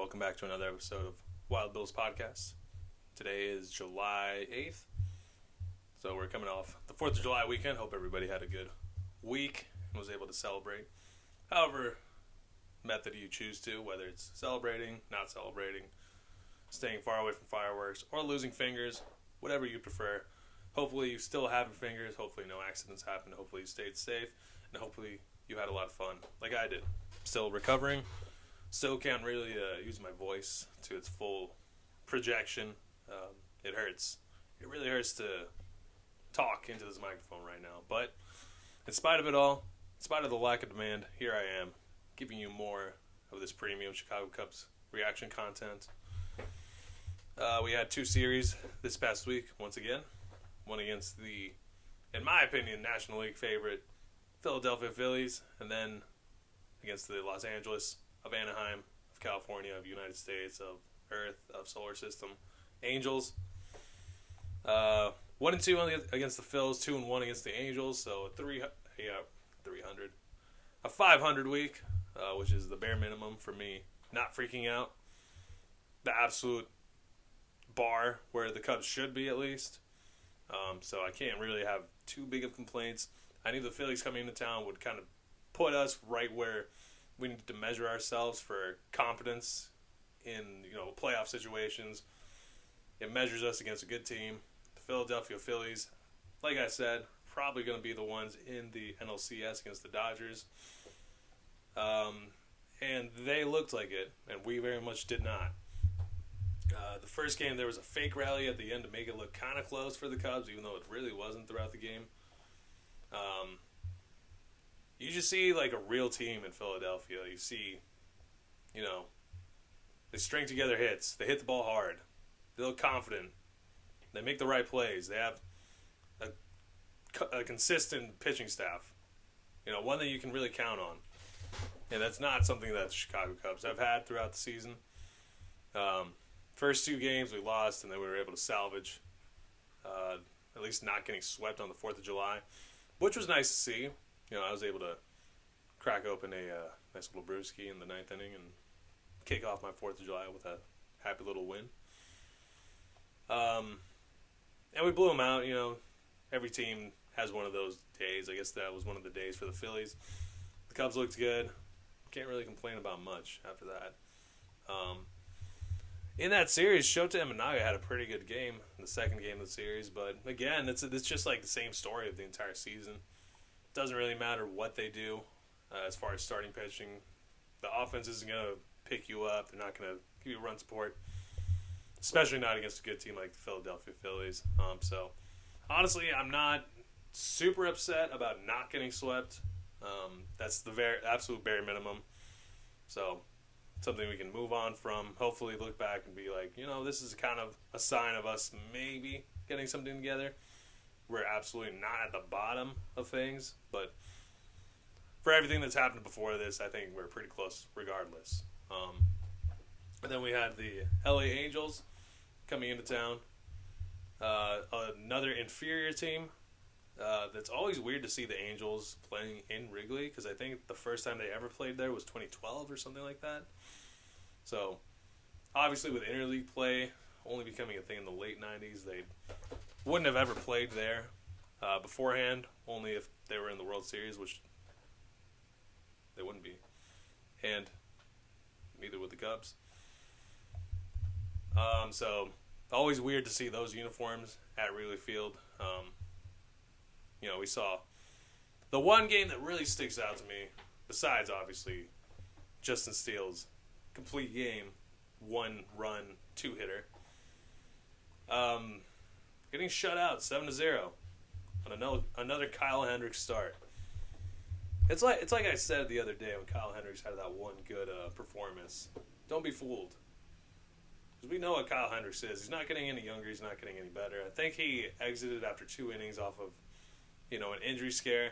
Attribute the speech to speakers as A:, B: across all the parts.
A: welcome back to another episode of Wild Bills Podcast. Today is July 8th, so we're coming off the 4th of July weekend. Hope everybody had a good week and was able to celebrate. However method you choose to, whether it's celebrating, not celebrating, staying far away from fireworks, or losing fingers, whatever you prefer. Hopefully you still have your fingers, hopefully no accidents happened, hopefully you stayed safe, and hopefully you had a lot of fun, like I did. Still recovering. Still can't really use my voice to its full projection. It hurts. It really hurts to talk into this microphone right now. But in spite of it all, in spite of the lack of demand, here I am, giving you more of this premium Chicago Cubs reaction content. We had two series this past week, once again. One against the, in my opinion, National League favorite Philadelphia Phillies, and then against the Los Angeles of Anaheim, of California, of United States, of Earth, of Solar System, Angels. 1-2 against the Phils, 2-1 against the Angels, so 300, a 500 week, which is the bare minimum for me. Not freaking out, the absolute bar where the Cubs should be at least. So I can't really have too big of complaints. I knew the Phillies coming into town would kind of put us right where we need to measure ourselves for competence in, playoff situations. It measures us against a good team. The Philadelphia Phillies, like I said, probably going to be the ones in the NLCS against the Dodgers. And they looked like it, and we very much did not. The first game, there was a fake rally at the end to make it look kind of close for the Cubs, even though it really wasn't throughout the game. You just see like a real team in Philadelphia. You see, they string together hits. They hit the ball hard. They look confident. They make the right plays. They have a consistent pitching staff. One that you can really count on. And that's not something that the Chicago Cubs have had throughout the season. First two games we lost, and then we were able to salvage. At least not getting swept on the 4th of July, which was nice to see. I was able to crack open a nice little brewski in the 9th inning and kick off my 4th of July with a happy little win. And we blew them out. Every team has one of those days. I guess that was one of the days for the Phillies. The Cubs looked good. Can't really complain about much after that. In that series, Shota and Imanaga had a pretty good game in the second game of the series. But again, it's just like the same story of the entire season. Doesn't really matter what they do as far as starting pitching. The offense isn't going to pick you up. They're not going to give you run support, especially not against a good team like the Philadelphia Phillies. So, honestly, I'm not super upset about not getting swept. That's the absolute bare minimum. So, something we can move on from. Hopefully look back and be like, this is kind of a sign of us maybe getting something together. We're absolutely not at the bottom of things, but for everything that's happened before this, I think we're pretty close regardless. And then we had the LA Angels coming into town. Another inferior team. That's always weird to see the Angels playing in Wrigley, because I think the first time they ever played there was 2012 or something like that. So, obviously with interleague play only becoming a thing in the late 90s, they wouldn't have ever played there beforehand, only if they were in the World Series, which they wouldn't be. And neither would the Cubs. So, always weird to see those uniforms at Wrigley Field. We saw the one game that really sticks out to me, besides obviously Justin Steele's complete game, 1-run, 2-hitter. Getting shut out 7-0 on another Kyle Hendricks start. It's like I said the other day when Kyle Hendricks had that one good performance. Don't be fooled, because we know what Kyle Hendricks is. He's not getting any younger. He's not getting any better. I think he exited after 2 innings off of an injury scare.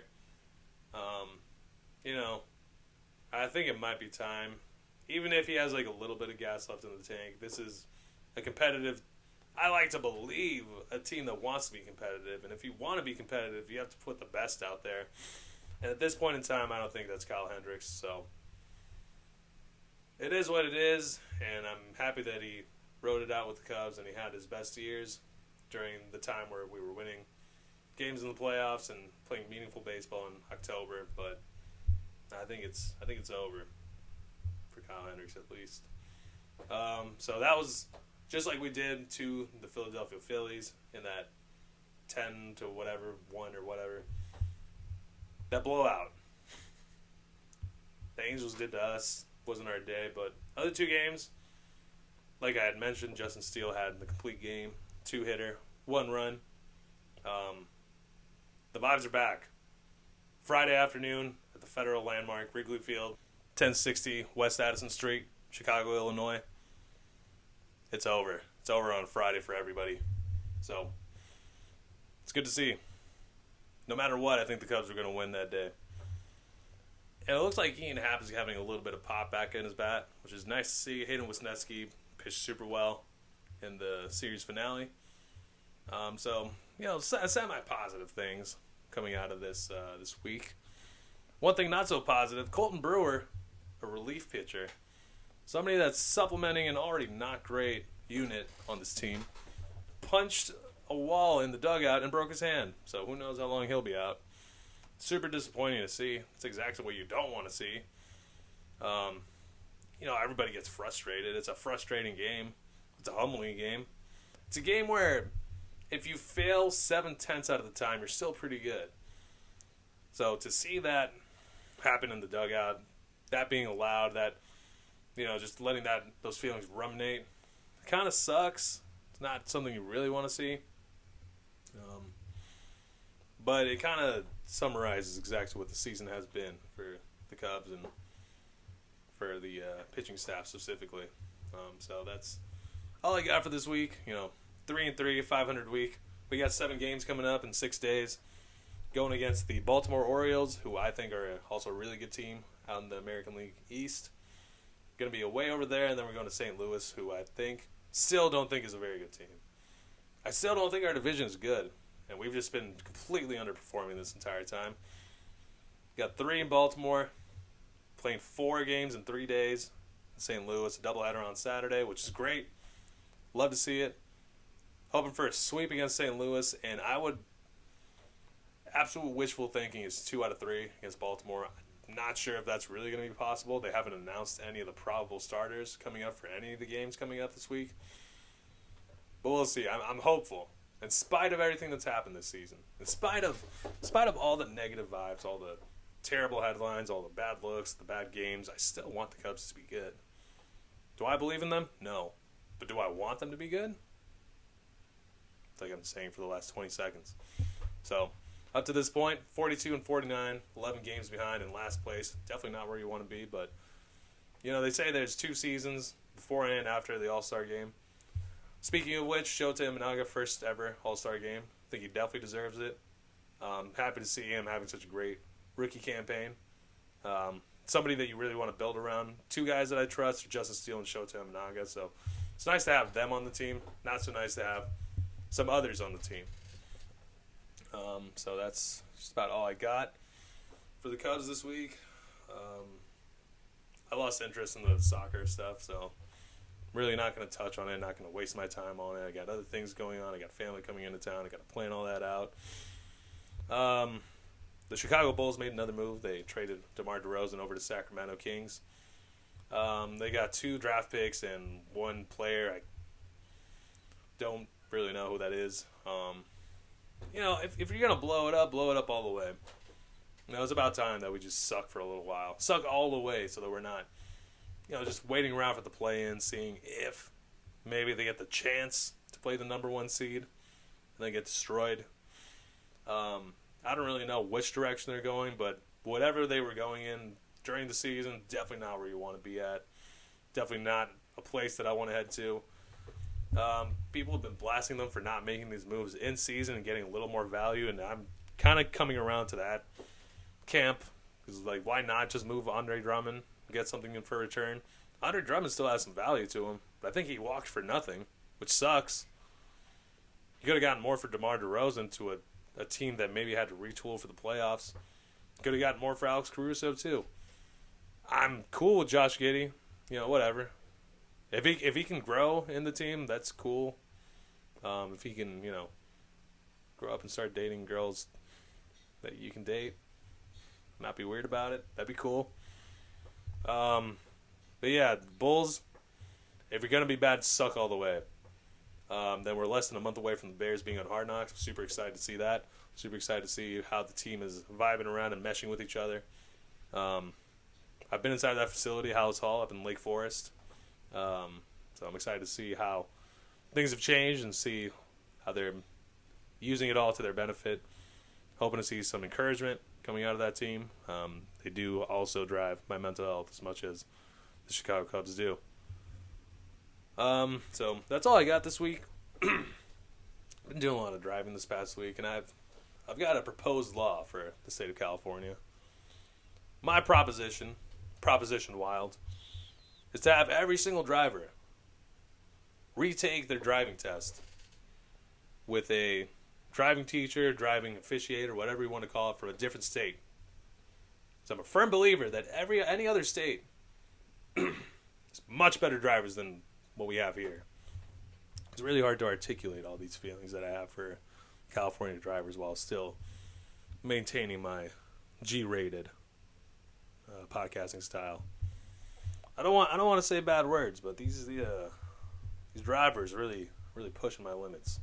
A: I think it might be time. Even if he has like a little bit of gas left in the tank, this is a competitive, I like to believe, a team that wants to be competitive. And if you want to be competitive, you have to put the best out there. And at this point in time, I don't think that's Kyle Hendricks. So it is what it is, and I'm happy that he rode it out with the Cubs and he had his best years during the time where we were winning games in the playoffs and playing meaningful baseball in October. But I think it's over for Kyle Hendricks at least. So that was just like we did to the Philadelphia Phillies in that 10 to whatever, 1 or whatever. That blowout. The Angels did to us. Wasn't our day, but other two games, like I had mentioned, Justin Steele had the complete game, 2-hitter, 1 run. The vibes are back. Friday afternoon at the Federal Landmark, Wrigley Field, 1060 West Addison Street, Chicago, Illinois. It's over. It's over on Friday for everybody. So, it's good to see. No matter what, I think the Cubs are going to win that day. And it looks like Ian Happ is having a little bit of pop back in his bat, which is nice to see. Hayden Wesneski pitched super well in the series finale. So, semi-positive things coming out of this week. One thing not so positive, Colton Brewer, a relief pitcher, somebody that's supplementing an already not great unit on this team, punched a wall in the dugout and broke his hand. So who knows how long he'll be out. Super disappointing to see. It's exactly what you don't want to see. Everybody gets frustrated. It's a frustrating game. It's a humbling game. It's a game where if you fail 7/10 out of the time, you're still pretty good. So to see that happen in the dugout, that being allowed, that, just letting those feelings ruminate, kind of sucks. It's not something you really want to see. But it kind of summarizes exactly what the season has been for the Cubs and for the pitching staff specifically. So that's all I got for this week. 3-3, 500 week. We got 7 games coming up in 6 days. Going against the Baltimore Orioles, who I think are also a really good team out in the American League East. Going to be away over there, and then we're going to St. Louis, who I still don't think is a very good team. I still don't think our division is good, and we've just been completely underperforming this entire time. Got 3 in Baltimore, playing 4 games in 3 days in St. Louis, a doubleheader on Saturday, which is great. Love to see it. Hoping for a sweep against St. Louis, and I would absolute wishful thinking is 2 out of 3 against Baltimore. I'm not sure if that's really going to be possible. They haven't announced any of the probable starters coming up for any of the games coming up this week. But we'll see. I'm hopeful. In spite of everything that's happened this season, in spite of all the negative vibes, all the terrible headlines, all the bad looks, the bad games, I still want the Cubs to be good. Do I believe in them? No. But do I want them to be good? It's like I'm saying for the last 20 seconds. So, up to this point, 42-49, 11 games behind in last place. Definitely not where you want to be, but, they say there's 2 seasons before and after the All-Star game. Speaking of which, Shota Imanaga, first ever All-Star game. I think he definitely deserves it. Happy to see him having such a great rookie campaign. Somebody that you really want to build around. 2 guys that I trust are Justin Steele and Shota Imanaga, so it's nice to have them on the team. Not so nice to have some others on the team. So that's just about all I got for the Cubs this week. I lost interest in the soccer stuff, so really not going to touch on it, not going to waste my time on it. I got other things going on. I got family coming into town. I got to plan all that out. The Chicago Bulls made another move. They traded DeMar DeRozan over to Sacramento Kings. They got 2 draft picks and 1 player. I don't really know who that is. If you're going to blow it up all the way. It's about time that we just suck for a little while. Suck all the way so that we're not, just waiting around for the play-in, seeing if maybe they get the chance to play the number 1 seed and they get destroyed. I don't really know which direction they're going, but whatever they were going in during the season, definitely not where you want to be at. Definitely not a place that I want to head to. People have been blasting them for not making these moves in season and getting a little more value, and I'm kind of coming around to that camp. Because, why not just move Andre Drummond, get something in for return? Andre Drummond still has some value to him, but I think he walked for nothing, which sucks. You could have gotten more for DeMar DeRozan to a team that maybe had to retool for the playoffs. Could have gotten more for Alex Caruso, too. I'm cool with Josh Giddey. whatever. If he can grow in the team, that's cool. If he can, grow up and start dating girls that you can date, not be weird about it, that'd be cool. But yeah, Bulls, if you're going to be bad, suck all the way. Then we're less than a month away from the Bears being on Hard Knocks. Super excited to see that. Super excited to see how the team is vibing around and meshing with each other. I've been inside that facility, Hallis Hall, up in Lake Forest. So I'm excited to see how things have changed and see how they're using it all to their benefit. Hoping to see some encouragement coming out of that team. They do also drive my mental health as much as the Chicago Cubs do. So that's all I got this week. I've been doing a lot of driving this past week, and I've got a proposed law for the state of California. My Proposition Wild, is to have every single driver retake their driving test with a driving teacher, driving officiator, whatever you want to call it, from a different state. So I'm a firm believer that any other state is much better drivers than what we have here. It's really hard to articulate all these feelings that I have for California drivers while still maintaining my G-rated podcasting style. I don't want to say bad words, but these drivers really pushing my limits.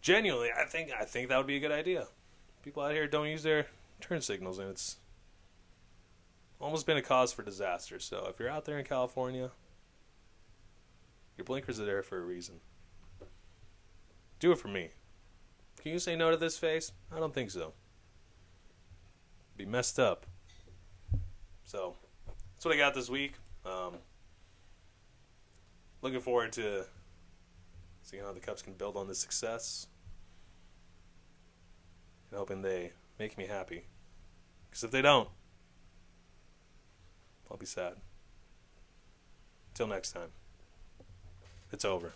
A: Genuinely, I think that would be a good idea. People out here don't use their turn signals, and it's almost been a cause for disaster. So if you're out there in California, your blinkers are there for a reason. Do it for me. Can you say no to this face? I don't think so. Be messed up. So that's what I got this week. Looking forward to seeing how the Cubs can build on this success. And hoping they make me happy. Because if they don't, I'll be sad. Till next time. It's over.